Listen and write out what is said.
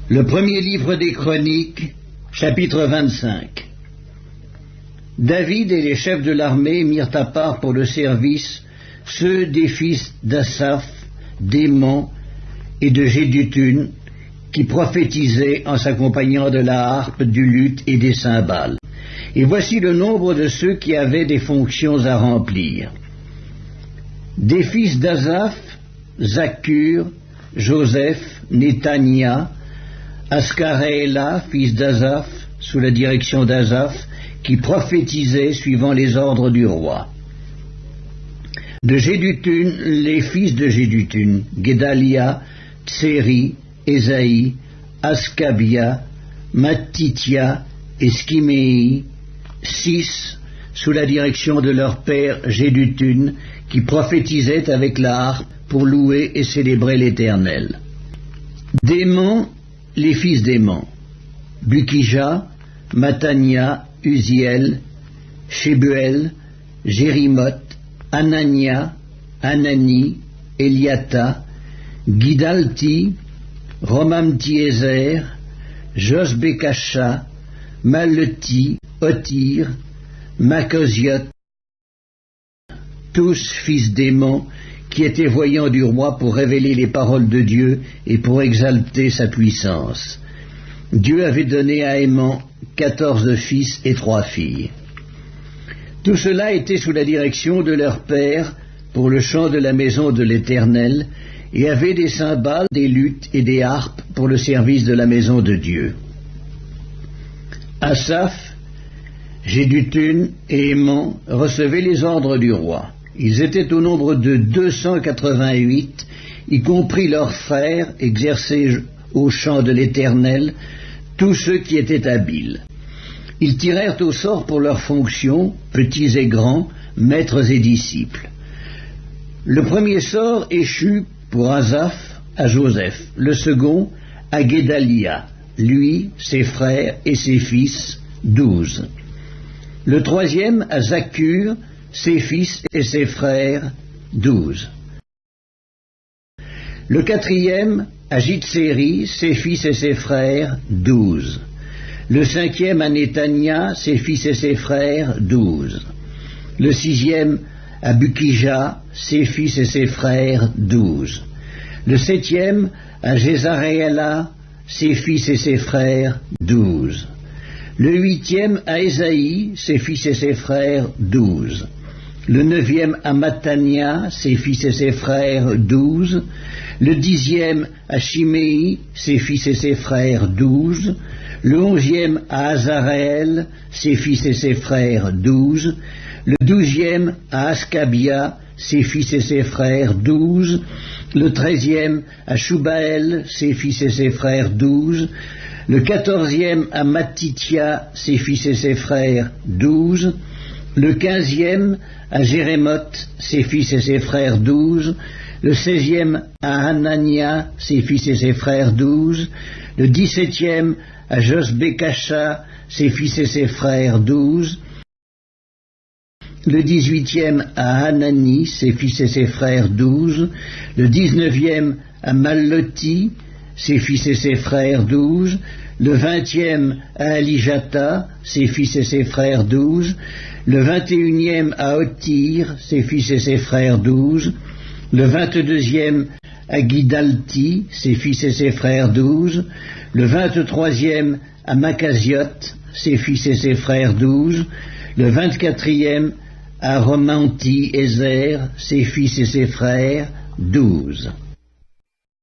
Le premier livre des Chroniques, chapitre 25. David et les chefs de l'armée mirent à part pour le service ceux des fils d'Asaph, d'Héman et de Jéduthun, qui prophétisaient en s'accompagnant de la harpe, du luth et des cymbales. Et voici le nombre de ceux qui avaient des fonctions à remplir. Des fils d'Asaph, Zaccur, Joseph, Néthania, Ascaréla, fils d'Asaph, sous la direction d'Asaph, qui prophétisait suivant les ordres du roi. De Jéduthun, les fils de Jéduthun, Guédalia, Tseri, Ésaïe, Ascabia, Mattithia et Skiméi, 6, sous la direction de leur père Jéduthun, qui prophétisait avec la harpe pour louer et célébrer l'Éternel. D'Héman, les fils d'Héman, Bukija, Mattania, Uziel, Shebuel, Jérimoth, Anania, Anani, Eliata, Gidalti, Romamti-Ezer, Josbekasha, Maleti, Otir, Makosiot, tous fils d'Héman, qui étaient voyants du roi pour révéler les paroles de Dieu et pour exalter sa puissance. Dieu avait donné à Héman 14 fils et 3 filles. Tout cela était sous la direction de leur père pour le chant de la maison de l'Éternel, et avait des cymbales, des luths et des harpes pour le service de la maison de Dieu. Asaph, Jéduthun et Héman recevaient les ordres du roi. Ils étaient au nombre de 288, y compris leurs frères exercés au chant de l'Éternel, tous ceux qui étaient habiles. Ils tirèrent au sort pour leurs fonctions, petits et grands, maîtres et disciples. Le premier sort échut pour Asaph à Joseph, le second à Guédalia, lui, ses frères et ses fils, 12. Le troisième à Zaccur, ses fils et ses frères, 12. Le quatrième à Jitseri, ses fils et ses frères, 12. Le cinquième à Néthania, ses fils et ses frères, 12. Le sixième à Bukija, ses fils et ses frères, 12. Le septième à Jézaréela, ses fils et ses frères, 12. Le huitième à Ésaïe, ses fils et ses frères, 12. Le neuvième à Mattania, ses fils et ses frères, 12. Le dixième à Chiméi, ses fils et ses frères, 12. Le onzième à Azareel, ses fils et ses frères, 12. Le douzième à Ascabia, ses fils et ses frères, 12. Le treizième à Shubael, ses fils et ses frères, 12. Le quatorzième à Mattithia, ses fils et ses frères, 12. Le quinzième à Jérémoth, ses fils et ses frères, 12. Le seizième à Anania, ses fils et ses frères, 12. Le 17e à Josbekasha, ses fils et ses frères, 12. Le 18e à Anani, ses fils et ses frères, 12. Le 19e à Malloti, ses fils et ses frères, 12. Le 20e à Alijata, ses fils et ses frères, 12. Le 21e à Otir, ses fils et ses frères, 12. Le 22e à Gidalti, ses fils et ses frères, 12. Le 23e à Makasiot, ses fils et ses frères, 12. Le 24e à Romamti-Ezer, ses fils et ses frères, 12.